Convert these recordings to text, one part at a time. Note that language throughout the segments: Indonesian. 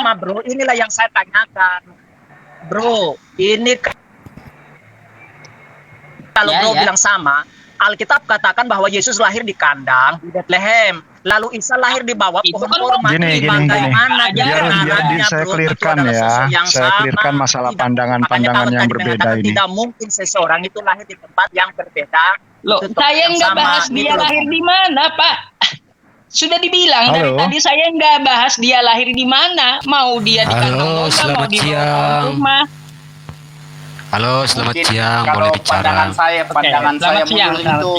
sama, bro. Inilah yang saya tanyakan, bro. Ini kalau bro bilang sama, Alkitab katakan bahwa Yesus lahir di kandang di Bethlehem. Lalu Isa lahir di bawah pohon kurma. Gini. Biar saya clearkan ya. Saya clearkan masalah pandangan-pandangan yang berbeda ini. Tidak mungkin seseorang itu lahir di tempat yang berbeda. Loh, saya nggak bahas dia lahir di mana, Pak. Sudah dibilang dari tadi saya nggak bahas dia lahir di mana. Mau dia di kandang logam, mau di rumah. Halo, selamat siang. Kalau Boleh bicara. pandangan saya mundur itu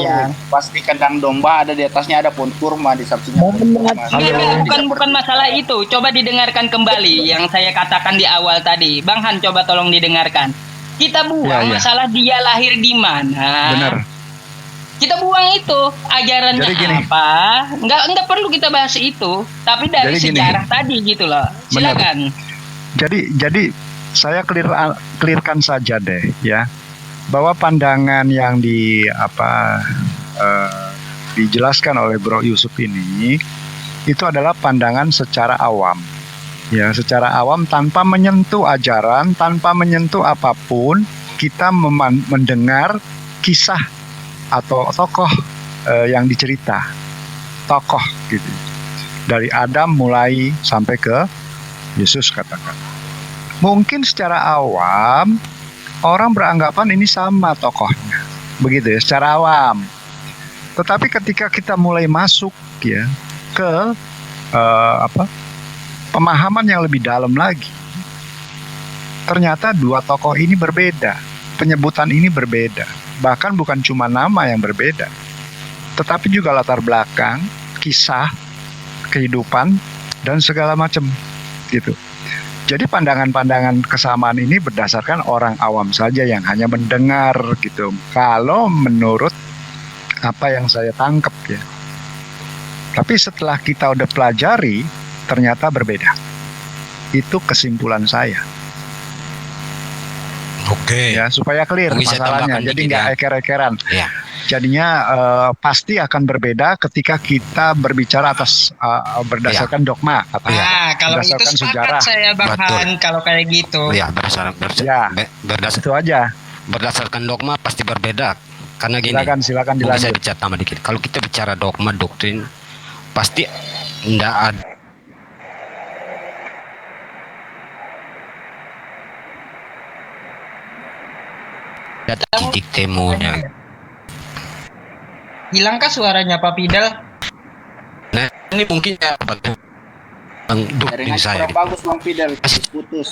pasti kandang domba, ada di atasnya ada pohon kurma, di sampingnya pohon kurma. Bukan masalah itu. Coba didengarkan kembali yang saya katakan di awal tadi. Bang Han, coba tolong didengarkan. Kita buang masalah dia lahir di mana. Benar. Kita buang itu ajarannya apa? Nggak perlu kita bahas itu. Tapi dari sejarah tadi gitu loh. Silakan. Jadi saya clearkan saja deh ya, bahwa pandangan yang dijelaskan oleh Bro Yusuf ini itu adalah pandangan secara awam ya, secara awam tanpa menyentuh ajaran, tanpa menyentuh apapun. Kita mendengar kisah atau tokoh yang dicerita, tokoh gitu, dari Adam mulai sampai ke Yesus katakan. Mungkin secara awam orang beranggapan ini sama tokohnya, begitu ya, secara awam. Tetapi ketika kita mulai masuk ya ke pemahaman yang lebih dalam lagi, ternyata dua tokoh ini berbeda, penyebutan ini berbeda. Bahkan bukan cuma nama yang berbeda, tetapi juga latar belakang, kisah, kehidupan, dan segala macam gitu. Jadi pandangan-pandangan kesamaan ini berdasarkan orang awam saja yang hanya mendengar gitu. Kalau menurut apa yang saya tangkap ya. Tapi setelah kita udah pelajari, ternyata berbeda. Itu kesimpulan saya. Oke. Ya, supaya clear masalahnya. Jadi nggak eker-ekeran. Ya. Jadinya pasti akan berbeda ketika kita berbicara atas berdasarkan dogma atau kalau berdasarkan itu sejarah. Saya Bang Han, kalau kayak gitu. Ya, Itu aja. Berdasarkan dogma pasti berbeda. Karena gini. Silakan dilanjut. Saya bicara tambah dikit. Kalau kita bicara dogma, doktrin, pasti enggak ada. Titik temunya. Hilangkah suaranya Pak Fidel? Nah, ini mungkin ya Bang doktrin saya. Bagus Bang Fidel, putus.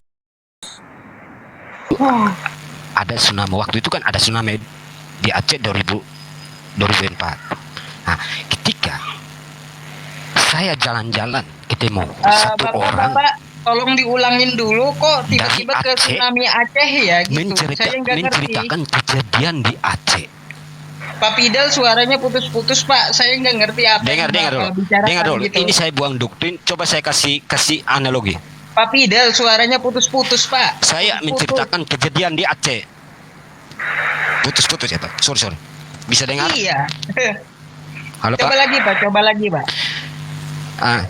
Ada tsunami waktu itu kan, ada tsunami di Aceh 2004. Nah, ketika saya jalan-jalan ketemu satu orang. Bapak, tolong diulangin dulu kok tiba-tiba ke tsunami Aceh ya gitu. Saya nggak ngerti. Menceritakan kejadian di Aceh. Pak Fidel suaranya putus-putus Pak, saya nggak ngerti apa. Dengar dulu. Gitu. Ini saya buang doktrin. Coba saya kasih analogi. Pak Fidel suaranya putus-putus Pak. Saya menceritakan kejadian di Aceh. Putus-putus ya Pak. Sorry. Bisa dengar? Iya. Halo coba Pak. Coba lagi Pak. Nah,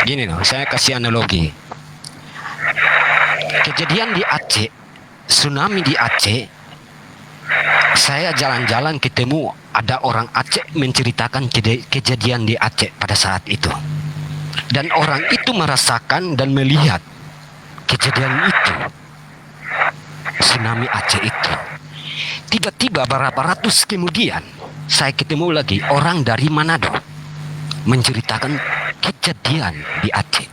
gini loh. Saya kasih analogi. Kejadian di Aceh, tsunami di Aceh. Saya jalan-jalan ketemu ada orang Aceh menceritakan kejadian di Aceh pada saat itu. Dan orang itu merasakan dan melihat kejadian itu. Tsunami Aceh itu. Tiba-tiba berapa ratus kemudian saya ketemu lagi orang dari Manado menceritakan kejadian di Aceh.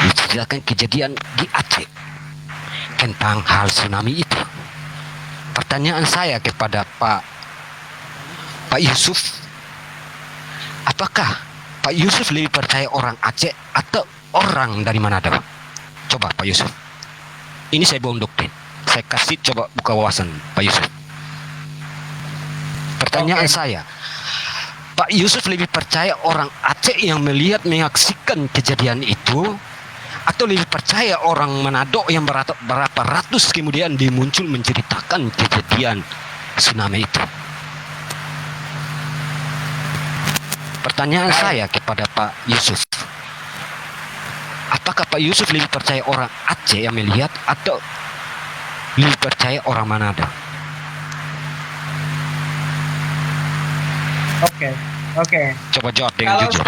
Menceritakan kejadian di Aceh tentang hal tsunami itu. Pertanyaan saya kepada Pak Yusuf, apakah Pak Yusuf lebih percaya orang Aceh atau orang dari Manado? Coba Pak Yusuf. Ini saya bawa doktrin. Saya kasih coba buka wawasan Pak Yusuf. Pertanyaan saya, Pak Yusuf lebih percaya orang Aceh yang menyaksikan kejadian itu, atau lebih percaya orang Manado yang berapa ratus kemudian dia muncul menceritakan kejadian tsunami itu? pertanyaan saya kepada Pak Yusuf, apakah Pak Yusuf lebih percaya orang Aceh yang melihat atau lebih percaya orang Manado? Oke. Coba jawab dengan jujur.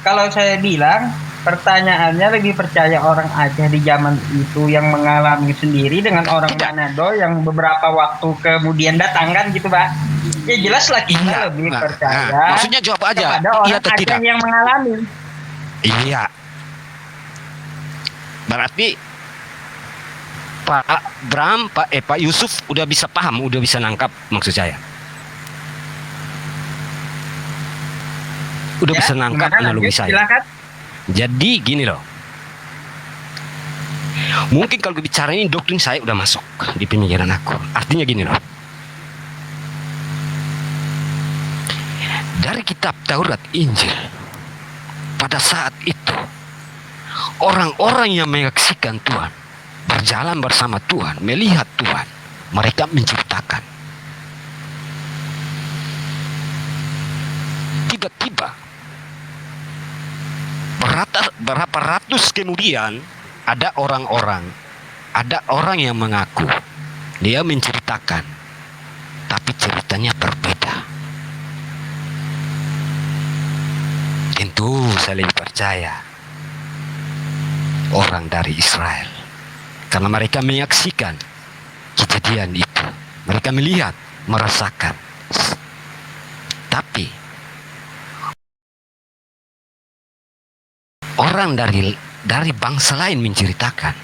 Kalau saya bilang pertanyaannya lebih percaya orang Aceh di zaman itu yang mengalami sendiri dengan orang Manado yang beberapa waktu kemudian datang kan gitu, Pak. Ya jelaslah kita lebih percaya. Maksudnya jawab aja, kepada orang iya atau Aceh tidak? yang mengalami. Iya. Berarti Pak Bram, Pak Yusuf udah bisa paham, udah bisa nangkap maksud saya. Udah bisa nangkap analogi saya. Silakan. Jadi gini loh. Mungkin kalau bicara ini doktrin saya udah masuk di pemikiran aku. Artinya gini loh. Dari kitab Taurat Injil, pada saat itu orang-orang yang menyaksikan Tuhan, berjalan bersama Tuhan, melihat Tuhan, mereka menciptakan. Tiba-tiba berapa ratus kemudian ada orang yang mengaku dia menceritakan, tapi ceritanya berbeda. Tentu saya lebih percaya orang dari Israel, karena mereka menyaksikan kejadian itu, mereka melihat, merasakan. Tapi orang dari bangsa lain menceritakan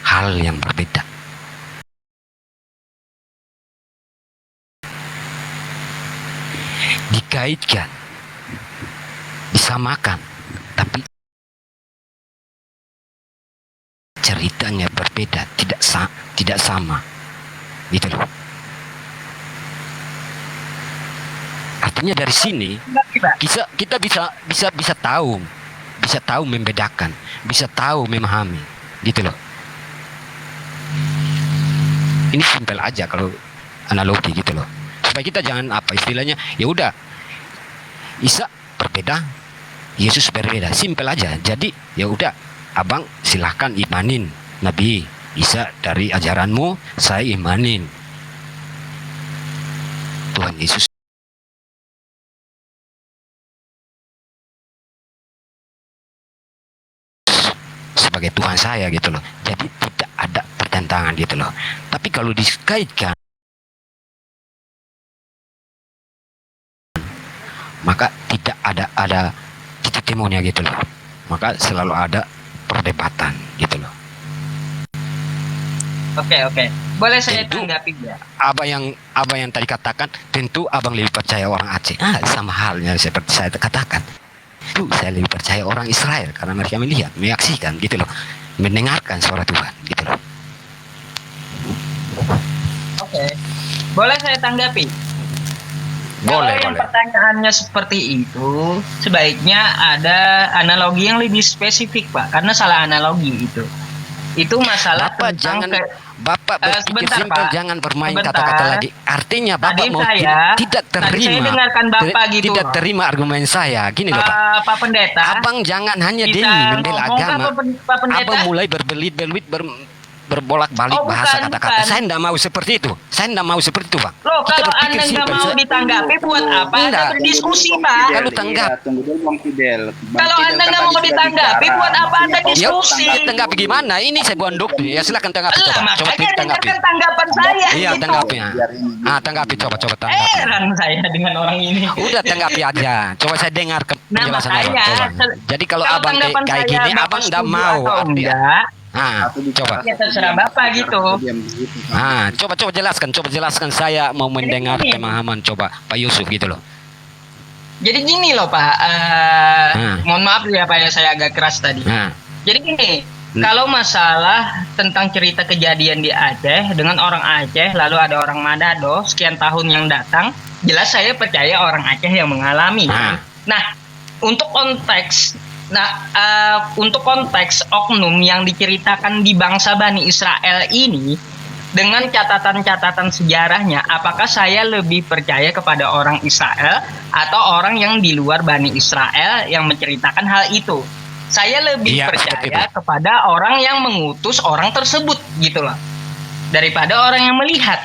hal yang berbeda. Dikaitkan, disamakan, tapi ceritanya berbeda, tidak sama, gitu loh. Artinya dari sini kita bisa tahu membedakan, bisa tahu memahami, gitu loh. Ini simpel aja kalau analogi gitu loh. Supaya kita jangan istilahnya, ya udah Isa berbeda, Yesus berbeda, simpel aja. Jadi ya udah, abang silahkan imanin Nabi Isa dari ajaranmu, saya imanin Tuhan Yesus sebagai Tuhan saya, gitu loh. Jadi tidak ada pertentangan, gitu loh. Tapi kalau dikaitkan, maka tidak ada titik temunya, gitu loh. Maka selalu ada perdebatan, gitu loh. Oke. Boleh saya Tentu, tanggapi ya? Apa yang tadi katakan, tentu abang lebih percaya orang Aceh. Sama halnya seperti saya katakan. Itu saya lebih percaya orang Israel karena mereka melihat, menyaksikan, gitu loh, mendengarkan suara Tuhan, gitu loh. Oke. Boleh saya tanggapi? Boleh. Kalau yang pertanyaannya seperti itu, sebaiknya ada analogi yang lebih spesifik, Pak, karena salah analogi itu. Itu masalah Bapak tentang Bapak berpikir sebentar, simpel, Pak. jangan bermain Sebentar. kata-kata lagi. Artinya Bapak mau tidak terima. Tadi saya dengarkan Bapak gitu. Tidak terima argumen saya. Gini loh, Pak. Pak Pendeta. Abang jangan hanya bisa membela ngomong, agama. Pak Pendeta? Abang mulai berbelit-belit berbolak-balik bahasa kata-kata. Saya tidak mau seperti itu. Saya tidak mau seperti itu, Bang. Loh, Kita kalau berpikir Anda nggak simpel. mau ditanggapi, buat apa Anda Enggak. berdiskusi, Pak? Kalau tanggap. Iya, tunggu dulu Bang Fidel. Kalau Anda nggak mau ditanggapi, buat apa Anda diskusi? Ya, tanggapi gimana? Ini saya buat doktrin. Ya silakan tanggapi, Lah, coba. Coba makanya tanggapi. dengarkan tanggapan saya. Iya, gitu. tanggapi. Tanggapi, coba tanggapi. Heran saya dengan orang ini. Udah tanggapi aja. Coba saya dengar penjelasan abang. makanya, Coba. Jadi kalau abang tanggapan kayak saya, gini, Bapak abang tidak setuju mau. atau enggak, Coba. ya terserah Bapak gitu. Coba jelaskan. Saya mau mendengar Jadi, pemahaman. Coba Pak Yusuf, gitu loh. Jadi gini loh, Pak. Mohon maaf ya Pak, ya saya agak keras tadi. Jadi gini, kalau masalah tentang cerita kejadian di Aceh dengan orang Aceh, lalu ada orang Manado sekian tahun yang datang, jelas saya percaya orang Aceh yang mengalami. Nah, untuk konteks oknum yang diceritakan di bangsa Bani Israel ini, dengan catatan-catatan sejarahnya, apakah saya lebih percaya kepada orang Israel atau orang yang di luar Bani Israel yang menceritakan hal itu? Saya lebih percaya kepada orang yang mengutus orang tersebut gitu loh, daripada orang yang melihat.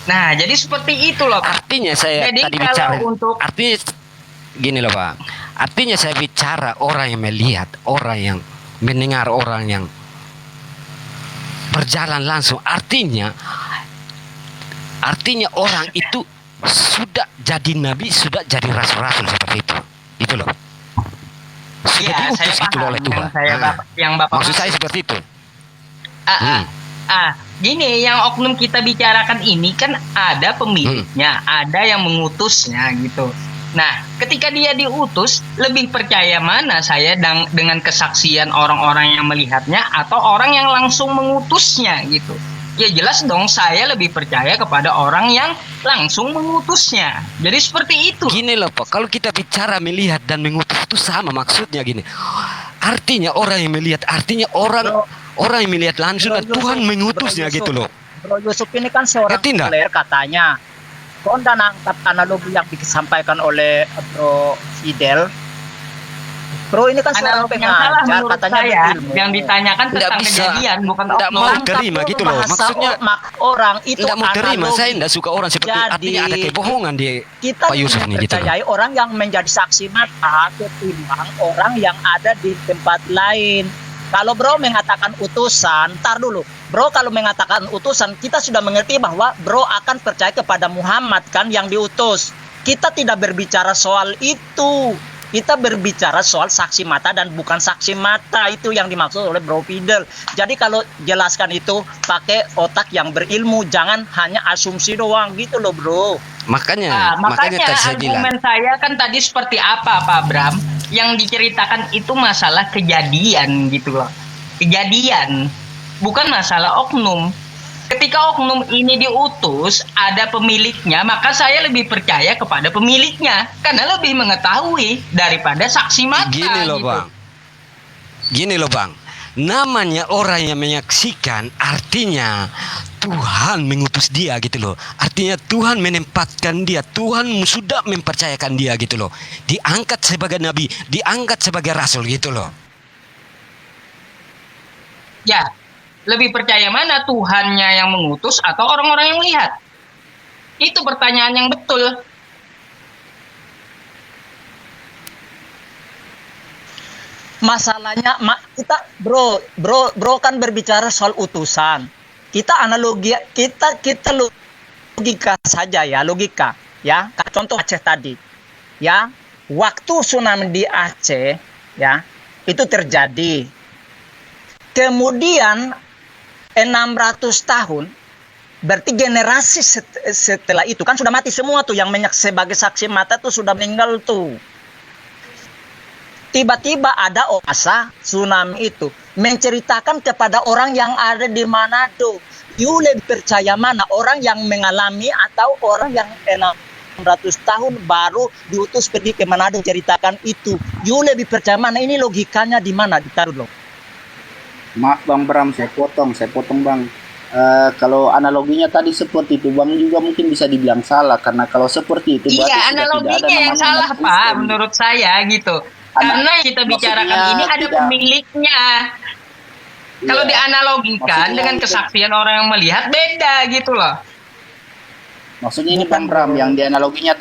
Nah, jadi seperti itu loh, Pak. Artinya saya jadi tadi kalau bicara, untuk artinya gini loh Pak. Artinya saya bicara orang yang melihat, orang yang mendengar, orang yang berjalan langsung. Artinya orang itu sudah jadi nabi, sudah jadi rasul-rasul seperti itu. Itu loh. Sudah ya, saya diutus itu paham oleh Tuhan. yang Bapak Maksud saya seperti itu. Gini, yang oknum kita bicarakan ini kan ada pemiliknya, ada yang mengutusnya gitu. Nah, ketika dia diutus, lebih percaya mana saya dengan kesaksian orang-orang yang melihatnya atau orang yang langsung mengutusnya gitu. Ya jelas dong, saya lebih percaya kepada orang yang langsung mengutusnya. Jadi seperti itu. Gini loh Pak, kalau kita bicara melihat dan mengutus itu sama maksudnya gini. Artinya orang yang melihat, artinya orang yang melihat langsung dan Tuhan mengutusnya gitu loh. Bro Yusuf ini kan seorang player katanya. Kau udah nangkap analogi yang disampaikan oleh Bro Fidel. Bro ini kan seorang pengajar, katanya berilmu. Yang ditanyakan tentang kejadian, bukan tidak mau terima gitu loh. Maksudnya orang itu tidak mau terima. Saya tidak suka orang seperti itu. Artinya ada kebohongan di Pak Yusuf ini gitu. Kita percayai orang yang menjadi saksi mata ketimbang orang yang ada di tempat lain. Kalau Bro mengatakan utusan, tar dulu. Bro kalau mengatakan utusan, kita sudah mengerti bahwa Bro akan percaya kepada Muhammad kan yang diutus. Kita tidak berbicara soal itu. Kita berbicara soal saksi mata dan bukan saksi mata, itu yang dimaksud oleh Bro Fidel. Jadi kalau jelaskan itu pakai otak yang berilmu, jangan hanya asumsi doang gitu loh Bro. Makanya argumen saya kan tadi seperti apa Pak Bram? Yang diceritakan itu masalah kejadian gitu loh. Kejadian, bukan masalah oknum. Ketika oknum ini diutus, ada pemiliknya, maka saya lebih percaya kepada pemiliknya karena lebih mengetahui daripada saksi mata. Gini loh Bang. Namanya orang yang menyaksikan, artinya Tuhan mengutus dia gitu loh. Artinya Tuhan menempatkan dia, Tuhan sudah mempercayakan dia gitu loh. Diangkat sebagai nabi, diangkat sebagai rasul gitu loh. Ya, lebih percaya mana, Tuhannya yang mengutus atau orang-orang yang melihat? Itu pertanyaan yang betul. Masalahnya kita bro kan berbicara soal utusan. Kita logika saja ya, logika ya. Contoh Aceh tadi. Ya, waktu tsunami di Aceh ya, itu terjadi. Kemudian 600 tahun, berarti generasi setelah itu kan sudah mati semua tuh, yang sebagai saksi mata tuh sudah meninggal tuh. Tiba-tiba ada oasa tsunami itu menceritakan kepada orang yang ada di Manado. You lebih percaya mana, orang yang mengalami atau orang yang 600 tahun baru diutus pergi ke Manado ceritakan itu? You lebih percaya mana? Ini logikanya di mana? Ditaruh loh. Maaf Bang Bram, saya potong Bang. Kalau analoginya tadi seperti itu, Bang juga mungkin bisa dibilang salah, karena kalau seperti itu iya, analoginya yang salah Pak, menurut saya gitu. Karena kita bicarakan ini ada pemiliknya. Kalau dianalogikan dengan kesaksian orang yang melihat, beda gitu loh. Maksudnya ini Bang Bram, yang dianaloginya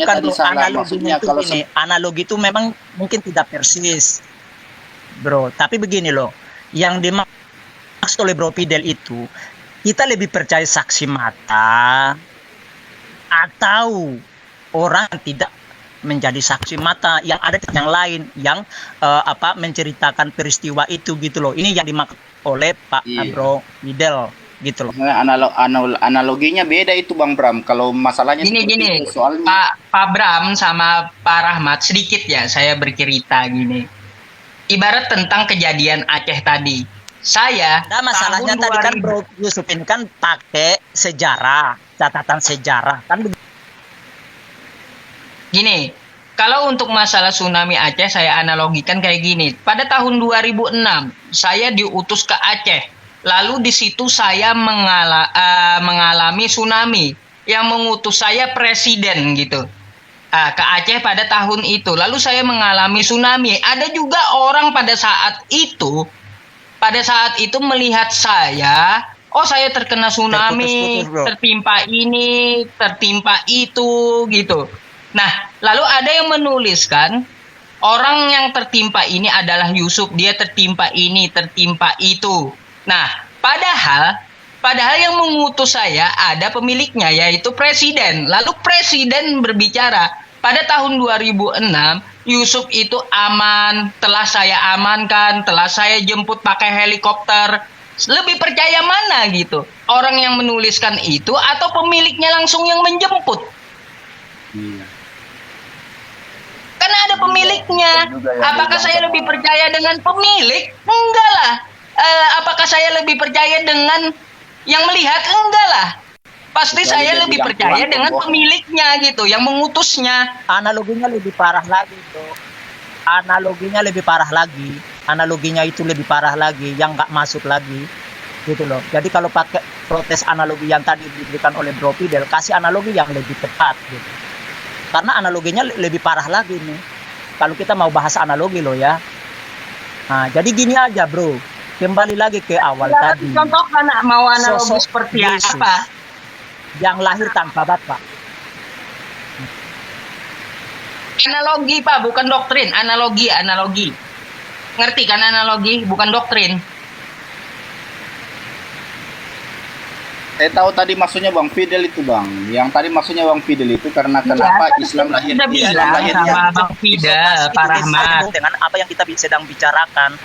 tadi salah. Maksudnya kalau analogi itu memang mungkin tidak persis, Bro. Tapi begini loh, yang dimaksud oleh Bro Fidel itu, kita lebih percaya saksi mata atau orang tidak menjadi saksi mata yang ada yang lain yang menceritakan peristiwa itu gitu loh. Ini yang dimaksud oleh Pak Bro Fidel gitu loh. Analoginya beda itu Bang Bram. Kalau masalahnya gini, soalnya Pak Bram sama Pak Rahmat, sedikit ya saya bercerita gini. Ibarat tentang kejadian Aceh tadi. Masalahnya tadi kan Bro Yusuf ini kan pakai sejarah, catatan sejarah kan. Gini, kalau untuk masalah tsunami Aceh saya analogikan kayak gini. Pada tahun 2006 saya diutus ke Aceh Lalu di situ saya mengalami tsunami yang mengutus saya presiden gitu. Ke Aceh pada tahun itu. Lalu saya mengalami tsunami. Ada juga orang pada saat itu melihat saya, oh saya terkena tsunami, Terputus-putus, bro. tertimpa ini, tertimpa itu gitu. Nah, lalu ada yang menuliskan orang yang tertimpa ini adalah Yusuf, dia tertimpa ini, tertimpa itu. Nah, padahal yang mengutus saya ada pemiliknya, yaitu presiden. Lalu presiden berbicara, pada tahun 2006, Yusuf itu aman, telah saya amankan, telah saya jemput pakai helikopter. Lebih percaya mana gitu? Orang yang menuliskan itu atau pemiliknya langsung yang menjemput? Iya. Karena ada pemiliknya. juga yang Apakah bilang saya sama- lebih percaya dengan pemilik? Enggak lah. Apakah saya lebih percaya dengan yang melihat? Enggak lah. Pasti Kecuali saya dia lebih bilang percaya Tuhan dengan pembohong. pemiliknya gitu, yang mengutusnya. Analoginya lebih parah lagi, bro. Analoginya lebih parah lagi. Analoginya itu lebih parah lagi, yang nggak masuk lagi, gitu loh. Jadi kalau pakai protes analogi yang tadi diberikan oleh Bro Fidel, kasih analogi yang lebih tepat, gitu. Karena analoginya lebih parah lagi nih. Kalau kita mau bahas analogi loh ya. Nah, jadi gini aja, Bro. Kembali lagi ke awal tadi. Contoh mau analogi Sosok seperti Yesus apa? yang lahir tanpa bapak. Analogi Pak, bukan doktrin. Analogi. Ngerti kan analogi, bukan doktrin. Saya tahu tadi maksudnya Bang Fidel itu Bang. Yang tadi maksudnya Bang Fidel itu karena kenapa Islam lahir Sudah Islam bilang lahirnya sama Bang Fidel, Pak Rahmat. Dengan apa yang kita sedang bicarakan.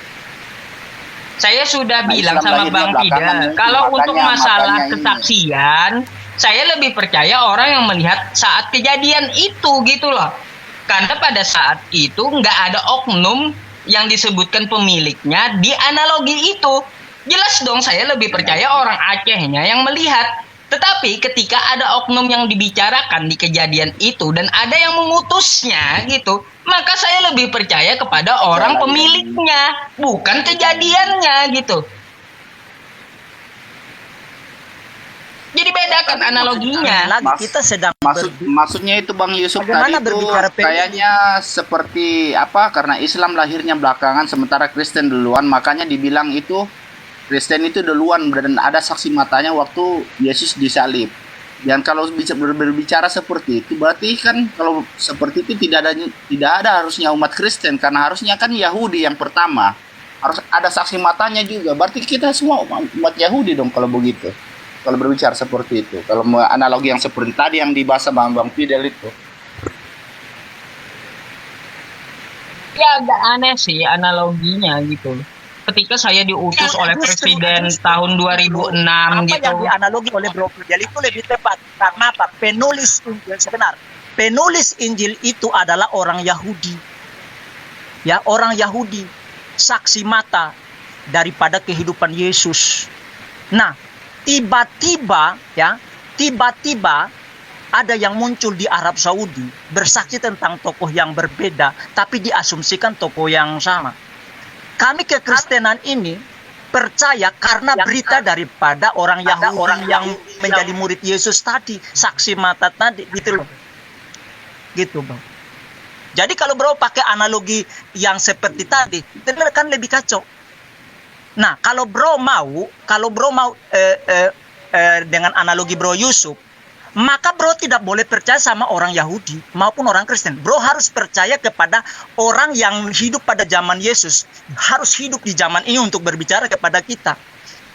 Saya sudah Nah, bilang Islam sama lahirnya Bang belakangan Fidel, ini. kalau untuk Makanya masalah ini. kesaksian, saya lebih percaya orang yang melihat saat kejadian itu gitu loh. Karena pada saat itu nggak ada oknum yang disebutkan pemiliknya di analogi itu. Jelas dong saya lebih percaya orang Acehnya yang melihat. Tetapi ketika ada oknum yang dibicarakan di kejadian itu dan ada yang mengutusnya gitu, maka saya lebih percaya kepada orang pemiliknya, bukan kejadiannya gitu. Jadi bedakan analoginya. Lagi Mas- kita sedang Maksudnya itu Bang Yusuf Bagaimana tadi itu berbicara PBB? kayaknya seperti apa karena Islam lahirnya belakangan sementara Kristen duluan makanya dibilang itu Kristen itu duluan dan ada saksi matanya waktu Yesus disalib. Dan kalau berbicara seperti itu berarti kan kalau seperti itu tidak ada harusnya umat Kristen karena harusnya kan Yahudi yang pertama. Harus ada saksi matanya juga. Berarti kita semua umat Yahudi dong kalau begitu. Kalau berbicara seperti itu. Kalau analogi yang seperti tadi yang dibahas sama Bang Fidel itu. Ya agak aneh sih analoginya gitu. Ketika saya diutus oleh presiden tahun 2006 apa gitu. yang dianalogi oleh Bro Fidel itu lebih tepat. Karena apa? Penulis Injil sebenarnya. Penulis Injil itu adalah orang Yahudi. Ya, orang Yahudi. Saksi mata daripada kehidupan Yesus. Nah, tiba-tiba ada yang muncul di Arab Saudi bersaksi tentang tokoh yang berbeda tapi diasumsikan tokoh yang sama. Kami kekristenan ini percaya karena berita daripada orang Yahudi yang menjadi murid Yesus tadi, saksi mata tadi gitu loh. Gitu, Bang. Jadi kalau Bro pakai analogi yang seperti tadi, itu kan lebih kacau. Nah, kalau Bro mau dengan analogi Bro Yusuf, maka Bro tidak boleh percaya sama orang Yahudi maupun orang Kristen. Bro harus percaya kepada orang yang hidup pada zaman Yesus, harus hidup di zaman ini untuk berbicara kepada kita.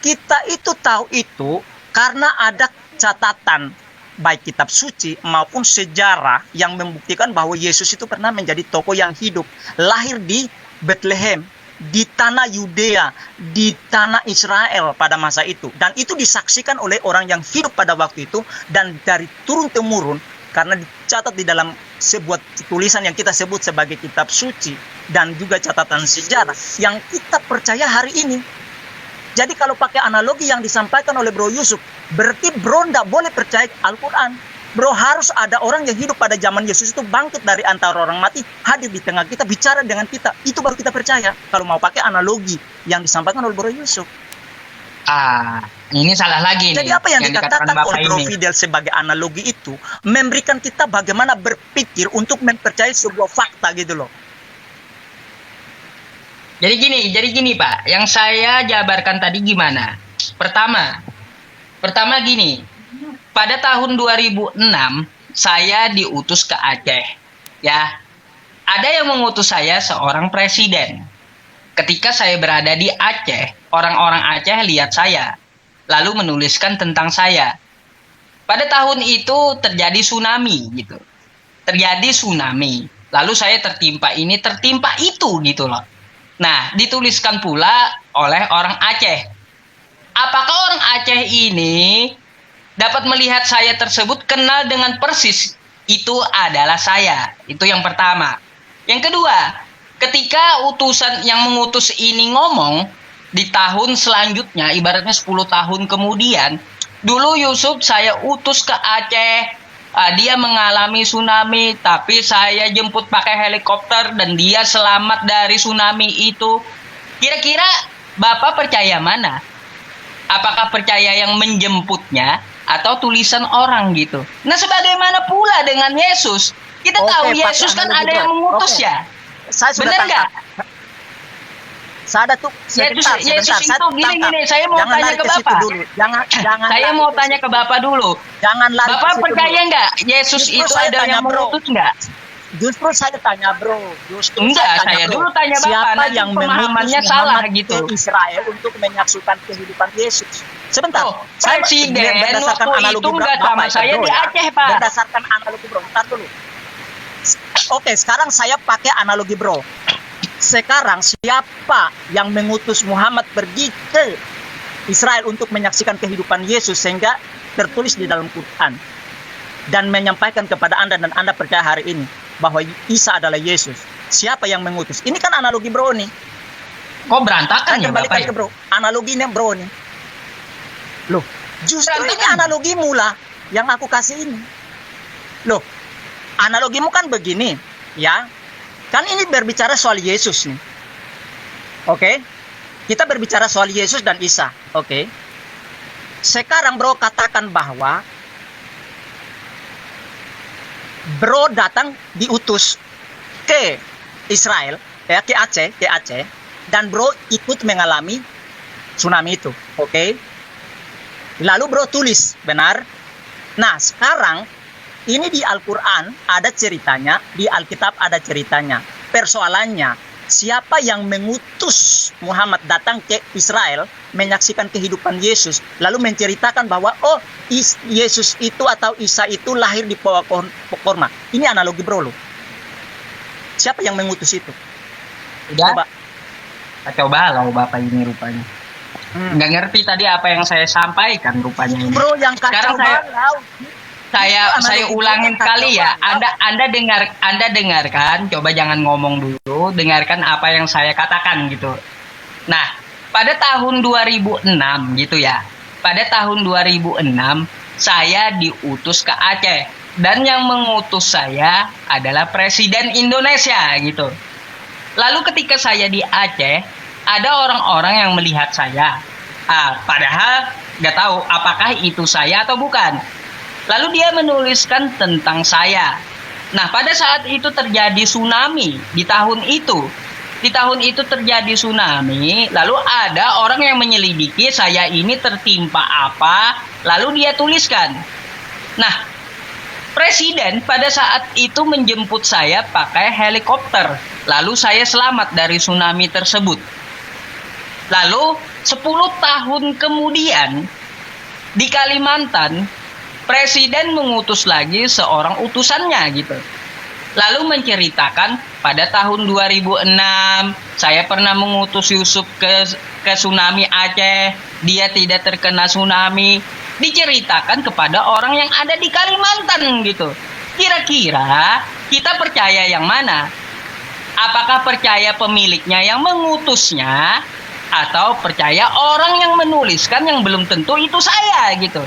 Kita itu tahu itu karena ada catatan baik kitab suci maupun sejarah yang membuktikan bahwa Yesus itu pernah menjadi tokoh yang hidup, lahir di Bethlehem, di tanah Yudea, di tanah Israel pada masa itu. Dan itu disaksikan oleh orang yang hidup pada waktu itu dan dari turun-temurun karena dicatat di dalam sebuah tulisan yang kita sebut sebagai kitab suci dan juga catatan sejarah yang kita percaya hari ini. Jadi kalau pakai analogi yang disampaikan oleh Bro Yusuf, berarti Bro tidak boleh percaya Al-Quran. Bro harus ada orang yang hidup pada zaman Yesus itu bangkit dari antara orang mati, hadir di tengah kita, bicara dengan kita. Itu baru kita percaya kalau mau pakai analogi yang disampaikan oleh Bro Yusuf. Ini salah lagi Jadi nih. apa yang dikatakan Bapak oleh Bro ini. Fidel sebagai analogi itu memberikan kita bagaimana berpikir untuk mempercayai sebuah fakta gitu loh. Jadi gini Pak, yang saya jabarkan tadi gimana? Pertama gini, pada tahun 2006 saya diutus ke Aceh, ya. Ada yang mengutus saya seorang presiden. Ketika saya berada di Aceh, orang-orang Aceh lihat saya, lalu menuliskan tentang saya. Pada tahun itu terjadi tsunami gitu. Terjadi tsunami. Lalu saya tertimpa ini, tertimpa itu gitu loh. Nah, dituliskan pula oleh orang Aceh. Apakah orang Aceh ini dapat melihat saya tersebut kenal dengan persis? Itu adalah saya. Itu yang pertama. Yang kedua, ketika utusan yang mengutus ini ngomong, di tahun selanjutnya, ibaratnya 10 tahun kemudian, dulu Yusuf saya utus ke Aceh, dia mengalami tsunami, tapi saya jemput pakai helikopter dan dia selamat dari tsunami itu. Kira-kira Bapak percaya mana? Apakah percaya yang menjemputnya atau tulisan orang gitu? Nah, sebagaimana pula dengan Yesus. Kita tahu Yesus kan ada yang mengutus ya. Saya sudah Benar nggak? Saya ada tuh sebentar. Yesus itu gini, saya mau Jangan tanya lari ke situ Bapak. dulu. Jangan Saya lari mau ke tanya situ ke Bapak dulu. Jangan lari Bapak ke situ percaya dulu. nggak Yesus Justru itu saya ada tanya, yang Bro. mengutus nggak? Justru saya tanya Bro. Enggak, saya dulu tanya Bapak, Siapa nanti yang pemahamannya mengutus salah Muhammad gitu. ke Israel untuk menyaksikan kehidupan Yesus? Sebentar. Oh, presiden berdasarkan waktu analogi itu nggak Bapak sama ya, saya Bro, di ya. Aceh, Pak. Berdasarkan analogi Bro. Bentar dulu. Oke, sekarang saya pakai analogi Bro. Sekarang siapa yang mengutus Muhammad pergi ke Israel untuk menyaksikan kehidupan Yesus sehingga tertulis di dalam Quran dan menyampaikan kepada Anda dan Anda percaya hari ini bahwa Isa adalah Yesus? Siapa yang mengutus? Ini kan analogi Bro nih. Kok berantakan Saya ya Bapak kembalikan ya? ke Bro. Analoginya Bro nih. Loh, justru ini Berantakan. analogi mula yang aku kasih ini. Loh, analogimu kan begini, ya. Kan ini berbicara soal Yesus nih. Oke? Kita berbicara soal Yesus dan Isa. Oke? Sekarang Bro katakan bahwa Bro datang diutus ke Israel, ya, ke Aceh, dan Bro ikut mengalami tsunami itu. Oke? Lalu Bro tulis, benar? Nah, sekarang ini di Al-Quran ada ceritanya, di Alkitab ada ceritanya. Persoalannya, siapa yang mengutus Muhammad datang ke Israel menyaksikan kehidupan Yesus, lalu menceritakan bahwa Yesus itu atau Isa itu lahir di bawah pohon kurma. Ini analogi Bro loh. Siapa yang mengutus itu? Udah? Coba. Kacau balau Bapak ini rupanya. Nggak ngerti tadi apa yang saya sampaikan rupanya ini. Bro yang kacau Sekarang balau. Saya ulangin sekali ya. Anda dengarkan, coba jangan ngomong dulu, dengarkan apa yang saya katakan gitu. Nah, pada tahun 2006 gitu ya. Pada tahun 2006 saya diutus ke Aceh dan yang mengutus saya adalah Presiden Indonesia gitu. Lalu ketika saya di Aceh, ada orang-orang yang melihat saya. Padahal nggak tahu apakah itu saya atau bukan. Lalu dia menuliskan tentang saya. Nah, pada saat itu terjadi tsunami di tahun itu. Di tahun itu terjadi tsunami, lalu ada orang yang menyelidiki saya ini tertimpa apa, lalu dia tuliskan. Nah, Presiden pada saat itu menjemput saya pakai helikopter. Lalu saya selamat dari tsunami tersebut. Lalu 10 tahun kemudian di Kalimantan, Presiden mengutus lagi seorang utusannya gitu. Lalu menceritakan pada tahun 2006 saya pernah mengutus Yusuf ke tsunami Aceh, dia tidak terkena tsunami. Diceritakan kepada orang yang ada di Kalimantan gitu. Kira-kira kita percaya yang mana? Apakah percaya pemiliknya yang mengutusnya atau percaya orang yang menuliskan yang belum tentu itu saya gitu?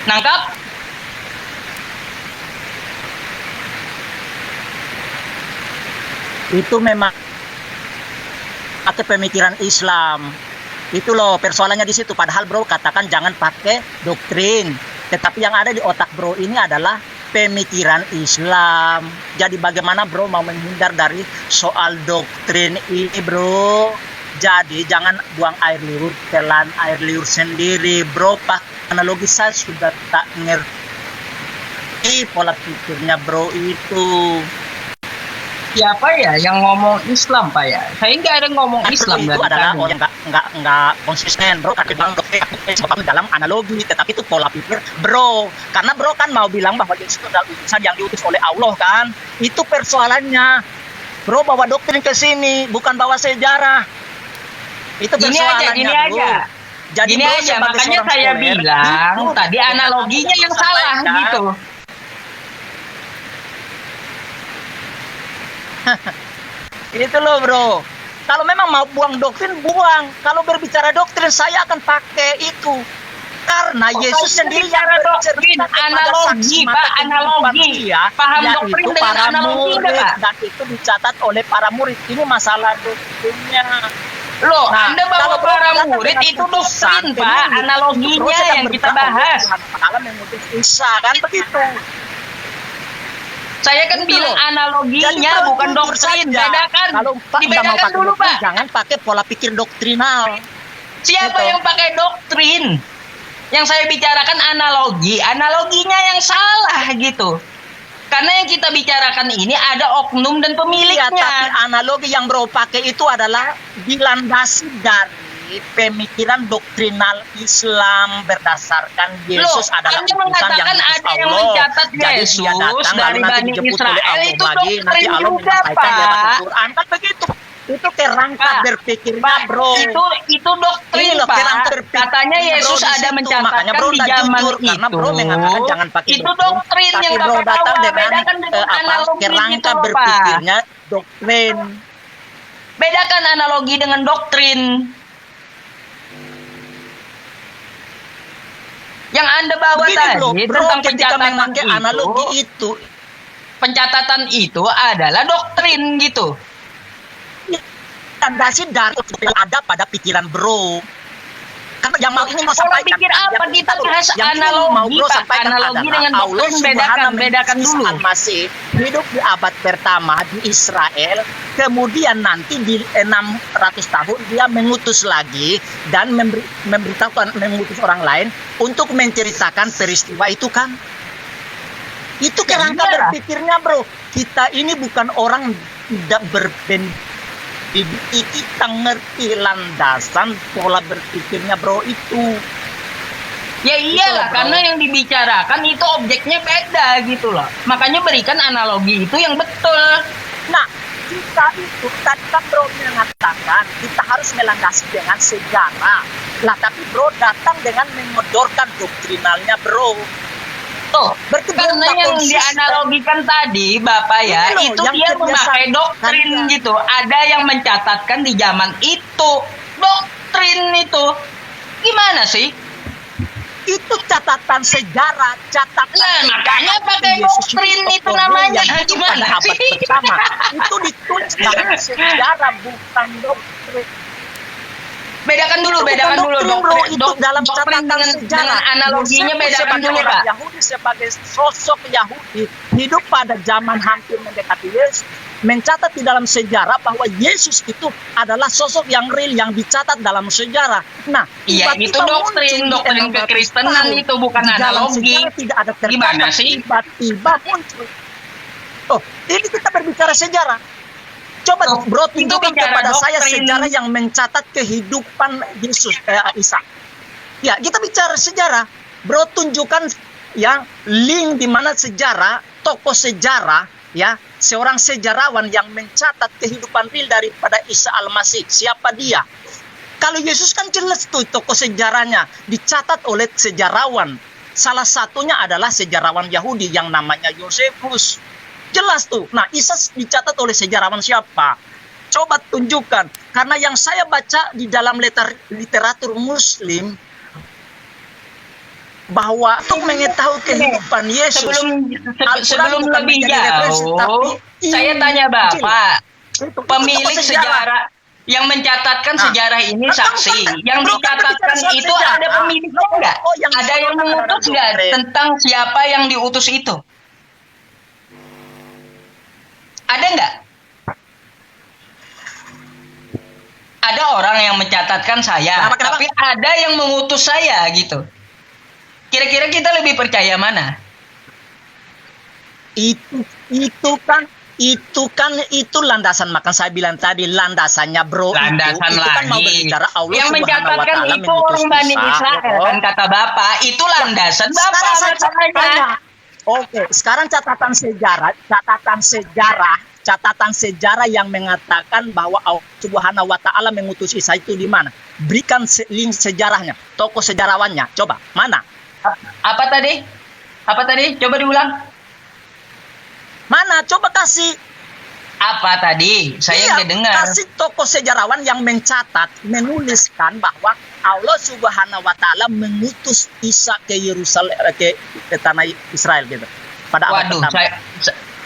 Nangkap? Itu memang atau pemikiran Islam. Itu loh persoalannya di situ. Padahal bro katakan jangan pakai doktrin. Tetapi yang ada di otak bro ini adalah pemikiran Islam. Jadi bagaimana bro mau menghindar dari soal doktrin ini bro? Jadi jangan buang air liur, telan air liur sendiri bro. Pak, analogi saya sudah tak ngerti pola pikirnya bro itu. Siapa ya yang ngomong Islam Pak ya? Saya nggak ada ngomong Islam itu dari adalah tadi. orang nggak konsisten bro. Karena bilang doktrin dalam analogi, tetapi itu pola pikir bro. Karena bro kan mau bilang bahwa Yesus itu adalah utusan yang diutus oleh Allah kan. Itu persoalannya. Bro bawa doktrin ke sini, bukan bawa sejarah. Itu Gini persoalannya gini bro. aja. Jadi Gini bro, aja, sebagai makanya seorang saya scholar, bilang itu tadi analoginya yang salah sampaikan. gitu. Itu loh bro. Kalau memang mau buang doktrin, buang. Kalau berbicara doktrin, saya akan pakai itu. Karena Yesus sendiri yang bicara doktrin, bercerita kepada analogi, saksi mata Pak, kehidupan analogi. dia, Paham yaitu doktrin dengan para analogi murid, Pak? dan itu dicatat oleh para murid. Ini masalah doktrinnya. Loh, Nah, Anda bawa kalau para datang murid dengan itu putusan doktrin, Pak. pemilik, Analoginya itu sedang yang kita berbicara bahas. Tuhan Allah mengutus Isa, kan begitu. Saya kan Itu bilang loh. analoginya Jadi, bro, bukan jujur doktrin. saja. Bedakan. Kalau Pak nggak mau Dibedakan pakai dulu, doktrin, Pak. jangan pakai pola pikir doktrinal. Siapa Gitu. yang pakai doktrin? Yang saya bicarakan analogi. Analoginya yang salah gitu. Karena yang kita bicarakan ini ada oknum dan Iya, pemiliknya. tapi analogi yang bro pakai itu adalah dilandasi dari pemikiran doktrinal Islam berdasarkan Yesus Loh, adalah Anda utusan mengatakan diutus ada yang Allah. mencatat Jadi dia Yesus datang, dari lalu nanti Bani dijemput Israel. oleh Allah Itu lagi, nanti doktrin Allah juga, menyampaikan lewat Pak. Al-Quran, kan begitu. Itu kerangka Pak, berpikirnya bro. Itu doktrin, Ini loh, Pak. kerangka berpikir. Katanya Bro, Yesus di ada situ. mencatatkan Makanya bro di nggak zaman jujur, itu. karena bro mengatakan jangan pakai Itu doktrin tapi yang bro Bapak datang bawa. dengan Bedakan dengan analogi kerangka gitu loh, Pak. berpikirnya doktrin. Bedakan analogi dengan doktrin. Yang Anda bawa Begini tadi bro, tentang ketika pencatatan memakai itu, analogi itu, pencatatan itu adalah doktrin gitu. tandasi dari yang ada pada pikiran bro. Karena yang mau ini mau Pola sampaikan, pikir apa? yang Kita loh, bahas yang ini analogi, mau bro Pak. sampaikan Analogi adalah dengan Allah doktrin, bedakan Subhanahu dulu. Al-Masih hidup di abad pertama di Israel, kemudian nanti di 600 tahun dia mengutus lagi dan memberitahukan mengutus orang lain untuk menceritakan peristiwa itu kan. Itu kerangka iya. berpikirnya bro. Kita ini bukan orang tidak kita ngerti landasan pola berpikirnya bro itu. Ya iyalah, Bro. karena yang dibicarakan itu objeknya beda gitu loh. Makanya berikan analogi itu yang betul. Nah, kita itu tadi kan bro mengatakan kita harus melandasi dengan sejarah. Lah tapi bro datang dengan mengodorkan doktrinalnya bro. Tuh, Berarti bro karena nggak yang konsisten. dianalogikan tadi Bapak ya, Ini loh, itu yang dia kebiasaan memakai doktrin kalian. gitu. Ada yang mencatatkan di zaman itu. Doktrin itu. Gimana sih? Itu catatan sejarah, catatan Nah, sejarah. makanya pakai Yesus doktrin itu tokoh namanya. yang hidup Gimana pada abad sih? pertama. Itu ditulis dalam sejarah, bukan doktrin. Bedakan dulu, Itu bedakan bukan dulu doktrin, bro. Itu dalam doktrin catatan sejarah. dengan analoginya Yosefus bedakan sebagai dulu, orang Pak. Yahudi sebagai sosok Yahudi hidup pada zaman hampir mendekati Yesus, mencatat di dalam sejarah bahwa Yesus itu adalah sosok yang real yang dicatat dalam sejarah. Nah, Iya, tiba-tiba itu doktrin, muncul di doktrin 600 kekristenan tahun. itu bukan Di dalam analogi. sejarah tidak ada Gimana tercatat, sih? tiba-tiba muncul. Oh, ini kita berbicara sejarah. Coba Tuh, bro itu tunjukkan bicara kepada saya doktrin. sejarah yang mencatat kehidupan Yesus Isa. Ya, kita bicara sejarah. Bro tunjukkan ya link di mana sejarah, tokoh sejarah ya, seorang sejarawan yang mencatat kehidupan real daripada Isa Al-Masih. Siapa dia? Kalau Yesus kan jelas tuh tokoh sejarahnya dicatat oleh sejarawan. Salah satunya adalah sejarawan Yahudi yang namanya Yosefus. Jelas tuh. Nah, Isa dicatat oleh sejarawan siapa? Coba tunjukkan. Karena yang saya baca di dalam literatur Muslim bahwa untuk mengetahui kehidupan Yesus Sebelum bukan lebih menjadi referensi, jauh, tapi saya tanya Bapak, Itu pemilik tokoh sejarah Yang mencatatkan sejarah ini saksi. Yang Bro, kan dicatatkan berbicara soal itu sejarah. ada pemiliknya enggak? Oh, yang Ada yang disebutkan mengutus adalah enggak doktrin. tentang siapa yang diutus itu? Ada enggak? Ada orang yang mencatatkan saya, Kenapa? tapi ada yang mengutus saya gitu. Kira-kira kita lebih percaya mana? Itu landasan, maka saya bilang tadi landasannya, bro. Landasan itu kan mau lagi. berbicara Allah Yang Subhanahu wa mencatatkan Ta'ala itu mengutus orang Bani Isa, Israel ya, kan kata Bapak. Itu landasan Bapak Sekarang saya masalahnya. tanya. Oke, sekarang catatan sejarah yang mengatakan bahwa Allah Subhanahu wa Ta'ala mengutus Isa itu di mana? Berikan link sejarahnya, tokoh sejarawannya. Coba, mana? Apa tadi? Apa tadi? Coba diulang. Mana? Coba kasih. Apa tadi? Saya nggak dengar. Kasih tokoh sejarawan yang mencatat, menuliskan bahwa Allah Subhanahu wa Ta'ala mengutus Isa ke Yerusalem, ke tanah Israel gitu. Pada abad Waduh, pertama.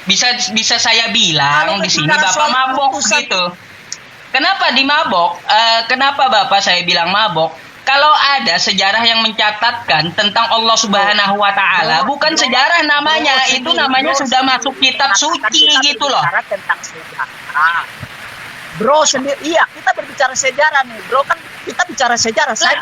bisa saya bilang Kalau di sini berbicara Bapak soal mabok putusan- gitu. Kenapa dimabok? Kenapa Bapak saya bilang mabok? Kalau ada sejarah yang mencatatkan tentang Allah Subhanahu wa Ta'ala, bukan sejarah namanya, itu namanya sudah masuk kitab suci gitu loh. Berbicara tentang sejarah. Bro sendiri, iya kita berbicara sejarah nih, bro kan kita bicara sejarah. Nah,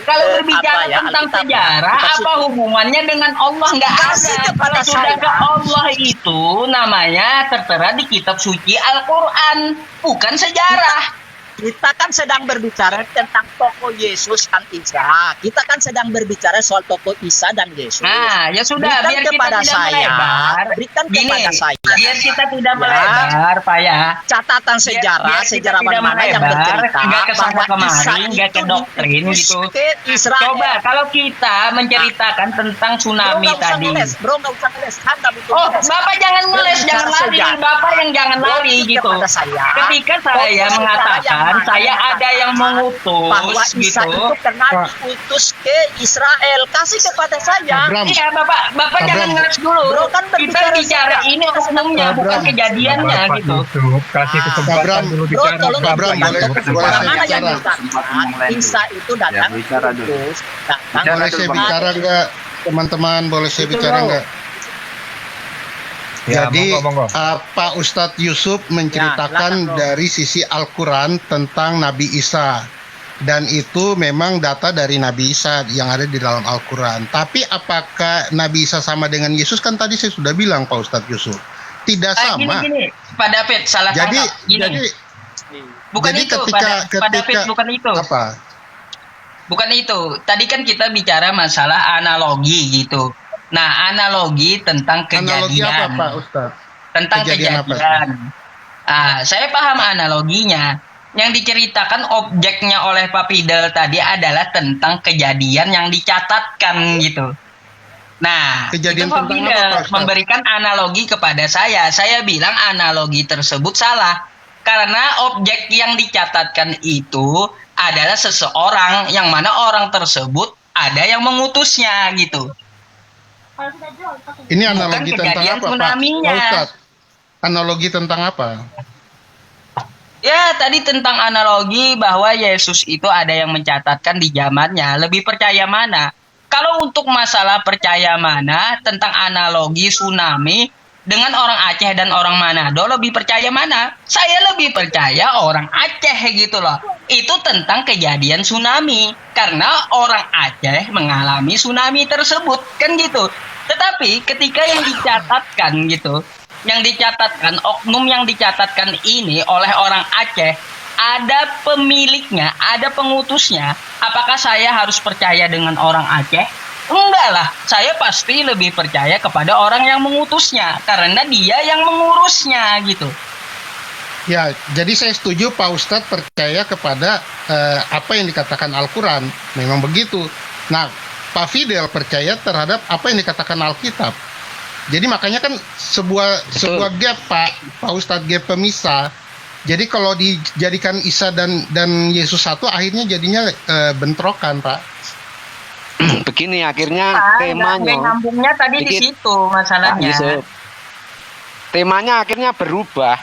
kalau berbicara tentang sejarah, apa hubungannya dengan Allah? Nggak Kasih ada. kepada Kalau sudah saya. ke Allah itu namanya tertera di kitab suci Al-Quran, bukan sejarah. Kita kan sedang berbicara tentang tokoh Yesus kan Isa. Kita kan sedang berbicara soal tokoh Isa dan Yesus. Nah, ya sudah, Berikan biar kita kepada tidak saya. melebar. Berikan Gini, kepada saya. biar kita tidak Ya. melebar, Pak ya. Catatan sejarah, biar kita sejarawan tidak mana yang melebar, bercerita nggak kesana bahwa kemari, Isa nggak ke itu doktrin diutus gitu. ke Israel. Coba kalau kita menceritakan tentang tsunami tadi. Bro, nggak usah ngeles. Anda butuh Oh, ngeles. Bapak jangan ngeles, Berbicara jangan lari. sejarah. Bapak yang jangan lari Bro, gitu. kepada saya, Ketika saya tokoh sejarah yang mengatakan mana saya ada yang bahwa mengutus Isa gitu. itu pernah diutus ke Israel. Kasih kepada saya. Abram, Iya, Bapak jangan ngeles dulu. Bro, kan Kita berbicara bicara sejarah. ini oknumnya, Abram. bukan kejadiannya gitu. Kasih kesempatan Abram. dulu Bro, bicara. tolong Abram, boleh Bagaimana saya yang bicara? dikatakan Isa itu datang Ya, bicara dulu. diutus, datang Boleh saya bicara nggak, teman-teman? Boleh saya bicara nggak? Ya, Jadi monggo. Pak Ustadz Yusuf menceritakan silakan, Bro. dari sisi Al-Quran tentang Nabi Isa. Dan itu memang data dari Nabi Isa yang ada di dalam Al-Quran. Tapi apakah Nabi Isa sama dengan Yesus? Kan tadi saya sudah bilang Pak Ustadz Yusuf. Tidak sama. Gini, Pak David salah Jadi, tangkap. Gini, jadi, bukan jadi itu, ketika Pak David, bukan itu. Apa? Bukan itu. Tadi kan kita bicara masalah analogi gitu. Nah, analogi tentang kejadian. Analogi apa Pak Ustadz? Tentang Kejadian kejadian. apa? Saya paham analoginya. Yang diceritakan objeknya oleh Pak Fidel tadi adalah tentang kejadian yang dicatatkan gitu. Nah, Kejadian itu Pak tentang apa, Fidel Pak Ustadz? memberikan analogi kepada saya. Saya bilang analogi tersebut salah. Karena objek yang dicatatkan itu adalah seseorang yang mana orang tersebut ada yang mengutusnya gitu. Ini analogi tentang kejadian apa Pak? tsunami-nya. Pak Ustadz? Analogi tentang apa? Ya, tadi tentang analogi bahwa Yesus itu ada yang mencatatkan di zamannya. Lebih percaya mana? Kalau untuk masalah percaya mana tentang analogi tsunami dengan orang Aceh dan orang Manado, lebih percaya mana? Saya lebih percaya orang Aceh gitu loh. Itu tentang kejadian tsunami. Karena orang Aceh mengalami tsunami tersebut. Kan gitu. Tetapi ketika yang dicatatkan gitu, yang dicatatkan, oknum yang dicatatkan ini oleh orang Aceh, ada pemiliknya, ada pengutusnya. Apakah saya harus percaya dengan orang Aceh? Enggak lah, saya pasti lebih percaya kepada orang yang mengutusnya, karena dia yang mengurusnya gitu. Ya, jadi saya setuju Pak Ustadz percaya kepada apa yang dikatakan Al-Quran. Memang begitu. Nah, Pak Fidel percaya terhadap apa yang dikatakan Alkitab. Jadi makanya kan sebuah gap Pak Ustadz, gap pemisah. Jadi kalau dijadikan Isa dan Yesus satu, akhirnya jadinya bentrokan Pak. Begini akhirnya temanya. Nyambungnya tadi di Dikit. situ masalahnya. Pak Yusuf. Temanya akhirnya berubah.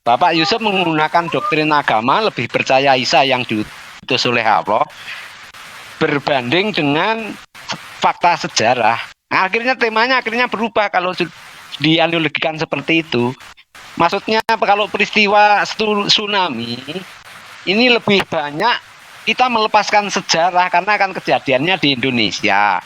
Bapak Yusuf menggunakan doktrin agama, lebih percaya Isa yang diutus oleh Allah berbanding dengan fakta sejarah. Akhirnya temanya berubah kalau dianalogikan seperti itu. Maksudnya kalau peristiwa tsunami ini lebih banyak kita melepaskan sejarah karena kan kejadiannya di Indonesia.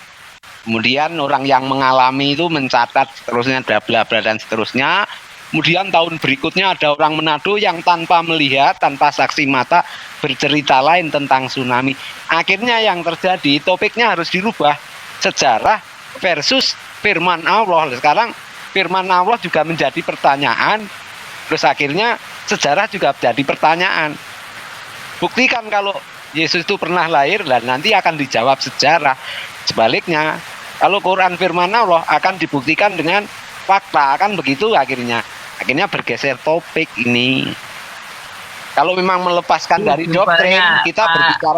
Kemudian orang yang mengalami itu mencatat seterusnya bla bla bla dan seterusnya. Kemudian tahun berikutnya ada orang Manado yang tanpa melihat, tanpa saksi mata bercerita lain tentang tsunami. Akhirnya yang terjadi topiknya harus dirubah, sejarah versus firman Allah. Sekarang firman Allah juga menjadi pertanyaan, terus akhirnya sejarah juga menjadi pertanyaan. Buktikan kalau Yesus itu pernah lahir dan nanti akan dijawab sejarah. Sebaliknya, kalau Quran firman Allah akan dibuktikan dengan fakta, akan begitu akhirnya bergeser topik ini. Kalau memang melepaskan dari doktrin, kita berbicara